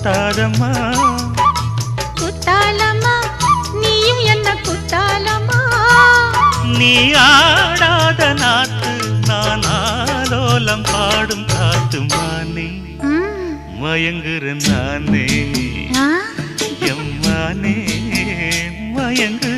குத்தாதம்மா குத்தாலம்மா நீயும் என்ன குத்தாலம்மா நீ ஆடாத நாத்து நான் ஆலோலம் பாடும் காத்து மானே மயங்குற நானே எம்மானே மயங்குற